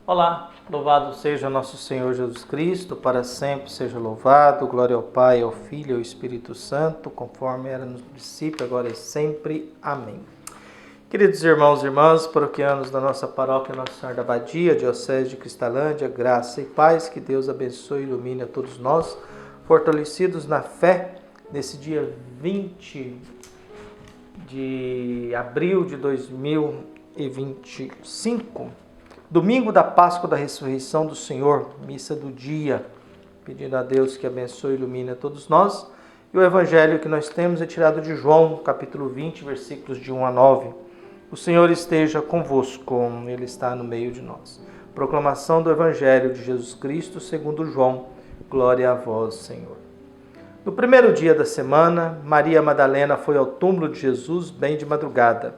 Olá, louvado seja nosso Senhor Jesus Cristo, para sempre seja louvado, glória ao Pai, ao Filho e ao Espírito Santo, conforme era no princípio, agora e sempre. Amém. Queridos irmãos e irmãs, paroquianos da nossa paróquia Nossa Senhora da Abadia, Diocese de Cristalândia, graça e paz, que Deus abençoe e ilumine a todos nós, fortalecidos na fé, nesse dia 20 de abril de 2025, domingo da Páscoa da Ressurreição do Senhor, missa do dia, pedindo a Deus que abençoe e ilumine a todos nós. E o evangelho que nós temos é tirado de João, capítulo 20, versículos de 1 a 9. O Senhor esteja convosco, Ele está no meio de nós. Proclamação do evangelho de Jesus Cristo segundo João. Glória a vós, Senhor. No primeiro dia da semana, Maria Madalena foi ao túmulo de Jesus bem de madrugada,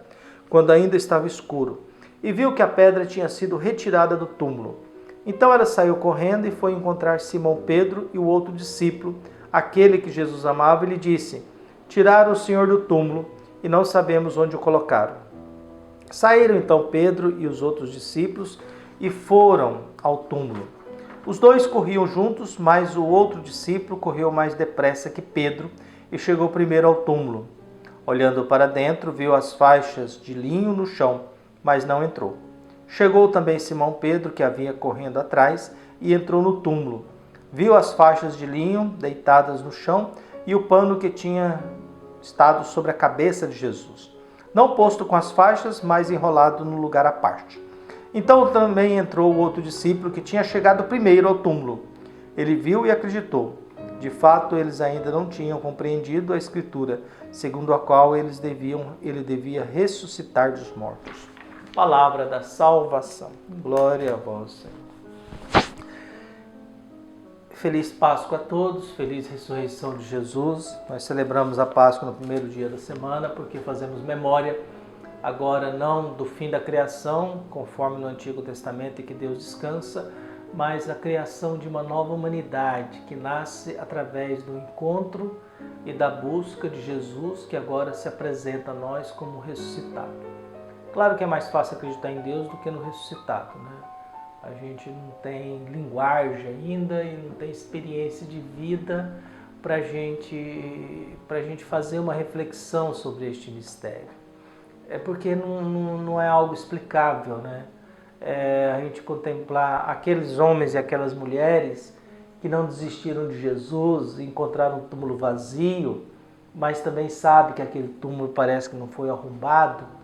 quando ainda estava escuro, e viu que a pedra tinha sido retirada do túmulo. Então ela saiu correndo e foi encontrar Simão Pedro e o outro discípulo, aquele que Jesus amava, e lhe disse: Tiraram o Senhor do túmulo e não sabemos onde o colocaram. Saíram então Pedro e os outros discípulos e foram ao túmulo. Os dois corriam juntos, mas o outro discípulo correu mais depressa que Pedro e chegou primeiro ao túmulo. Olhando para dentro, viu as faixas de linho no chão, mas não entrou. Chegou também Simão Pedro, que havia correndo atrás, e entrou no túmulo. Viu as faixas de linho deitadas no chão e o pano que tinha estado sobre a cabeça de Jesus, não posto com as faixas, mas enrolado no lugar à parte. Então também entrou o outro discípulo, que tinha chegado primeiro ao túmulo. Ele viu e acreditou. De fato, eles ainda não tinham compreendido a Escritura, segundo a qual ele devia ressuscitar dos mortos. Palavra da salvação. Glória a vós, Senhor. Feliz Páscoa a todos, feliz ressurreição de Jesus. Nós celebramos a Páscoa no primeiro dia da semana, porque fazemos memória agora não do fim da criação, conforme no Antigo Testamento, em que Deus descansa, mas a criação de uma nova humanidade que nasce através do encontro e da busca de Jesus, que agora se apresenta a nós como ressuscitado. Claro que é mais fácil acreditar em Deus do que no ressuscitado, né? A gente não tem linguagem ainda e não tem experiência de vida para a gente fazer uma reflexão sobre este mistério. É porque não é algo explicável, né? A gente contemplar aqueles homens e aquelas mulheres que não desistiram de Jesus, encontraram um túmulo vazio, mas também sabe que aquele túmulo parece que não foi arrombado.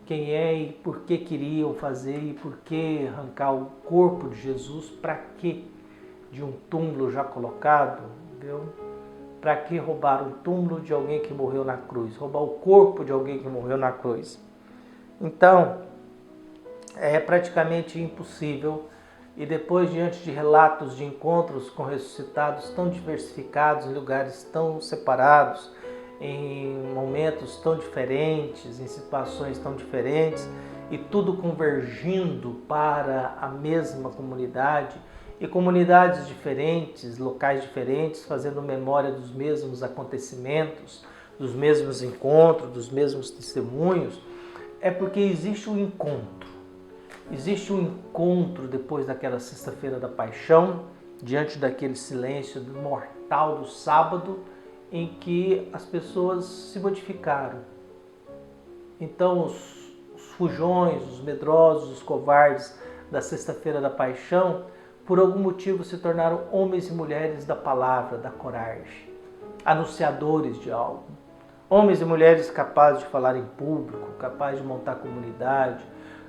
Quem é e por que queriam fazer e por que arrancar o corpo de Jesus? Para que de um túmulo já colocado? Para que roubar o túmulo de alguém que morreu na cruz? Roubar o corpo de alguém que morreu na cruz? Então, é praticamente impossível. E depois, diante de relatos de encontros com ressuscitados tão diversificados, em lugares tão separados, em momentos tão diferentes, em situações tão diferentes, e tudo convergindo para a mesma comunidade, e comunidades diferentes, locais diferentes, fazendo memória dos mesmos acontecimentos, dos mesmos encontros, dos mesmos testemunhos, é porque existe um encontro. Existe um encontro depois daquela sexta-feira da paixão, diante daquele silêncio mortal do sábado, em que as pessoas se modificaram. Então os fujões, os medrosos, os covardes da sexta-feira da paixão, por algum motivo se tornaram homens e mulheres da palavra, da coragem, anunciadores de algo. Homens e mulheres capazes de falar em público, capazes de montar comunidade,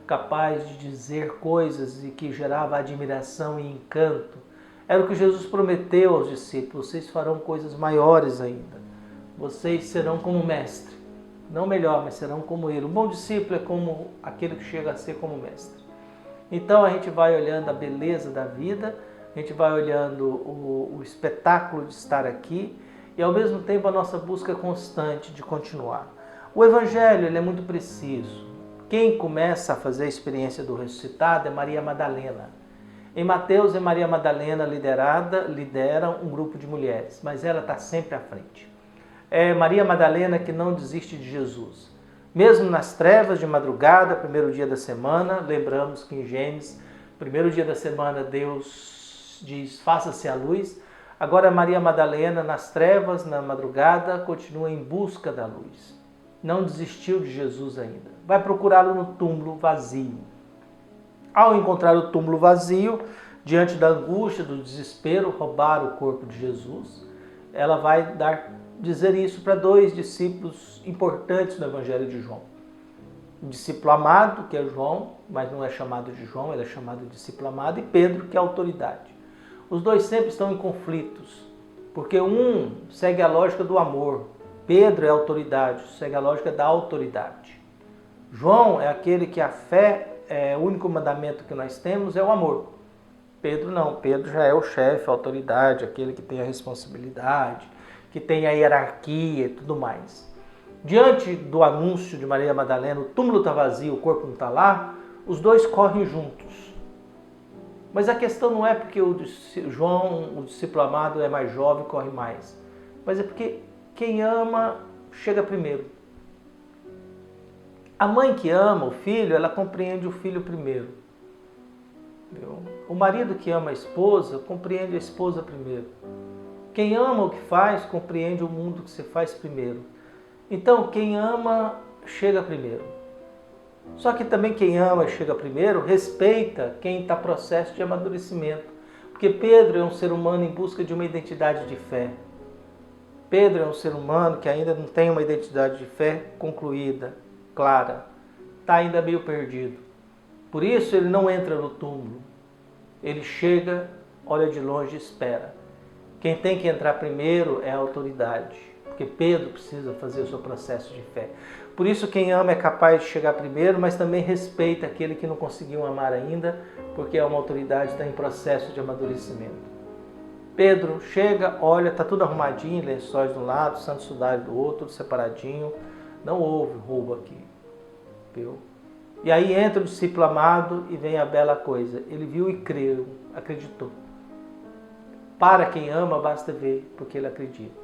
capazes de dizer coisas e que gerava admiração e encanto. Era o que Jesus prometeu aos discípulos: vocês farão coisas maiores ainda. Vocês serão como o mestre. Não melhor, mas serão como ele. Um bom discípulo é como aquele que chega a ser como mestre. Então a gente vai olhando a beleza da vida, a gente vai olhando o espetáculo de estar aqui e ao mesmo tempo a nossa busca constante de continuar. O Evangelho ele é muito preciso. Quem começa a fazer a experiência do ressuscitado é Maria Madalena. Em Mateus, Maria Madalena lidera um grupo de mulheres, mas ela está sempre à frente. É Maria Madalena que não desiste de Jesus. Mesmo nas trevas de madrugada, primeiro dia da semana, lembramos que em Gênesis primeiro dia da semana, Deus diz, faça-se a luz. Agora Maria Madalena, nas trevas, na madrugada, continua em busca da luz. Não desistiu de Jesus ainda. Vai procurá-lo no túmulo vazio. Ao encontrar o túmulo vazio, diante da angústia, do desespero, roubar o corpo de Jesus, ela vai dizer isso para dois discípulos importantes no Evangelho de João. O discípulo amado, que é João, mas não é chamado de João, ele é chamado de discípulo amado, e Pedro, que é a autoridade. Os dois sempre estão em conflitos, porque um segue a lógica do amor, Pedro é a autoridade, segue a lógica da autoridade. João é aquele que a fé, o único mandamento que nós temos é o amor. Pedro não, Pedro já é o chefe, a autoridade, aquele que tem a responsabilidade, que tem a hierarquia e tudo mais. Diante do anúncio de Maria Madalena, o túmulo está vazio, o corpo não está lá, os dois correm juntos. Mas a questão não é porque o João, o discípulo amado, é mais jovem e corre mais. Mas é porque quem ama chega primeiro. A mãe que ama o filho, ela compreende o filho primeiro. Entendeu? O marido que ama a esposa, compreende a esposa primeiro. Quem ama o que faz, compreende o mundo que você faz primeiro. Então, quem ama, chega primeiro. Só que também quem ama e chega primeiro, respeita quem está em processo de amadurecimento. Porque Pedro é um ser humano em busca de uma identidade de fé. Pedro é um ser humano que ainda não tem uma identidade de fé concluída, clara. Está ainda meio perdido. Por isso ele não entra no túmulo. Ele chega, olha de longe e espera. Quem tem que entrar primeiro é a autoridade. Porque Pedro precisa fazer o seu processo de fé. Por isso quem ama é capaz de chegar primeiro, mas também respeita aquele que não conseguiu amar ainda, porque é uma autoridade que está em processo de amadurecimento. Pedro chega, olha, está tudo arrumadinho, lençóis de um lado, santo sudário do outro, tudo separadinho. Não houve roubo aqui. Viu? E aí entra o discípulo amado e vem a bela coisa. Ele viu e creu, acreditou. Para quem ama, basta ver, porque ele acredita.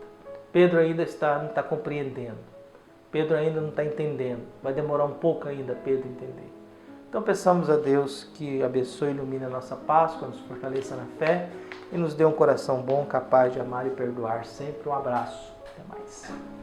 Pedro ainda não está compreendendo. Pedro ainda não está entendendo. Vai demorar um pouco ainda Pedro entender. Então peçamos a Deus que abençoe e ilumine a nossa Páscoa, nos fortaleça na fé e nos dê um coração bom, capaz de amar e perdoar sempre. Um abraço. Até mais.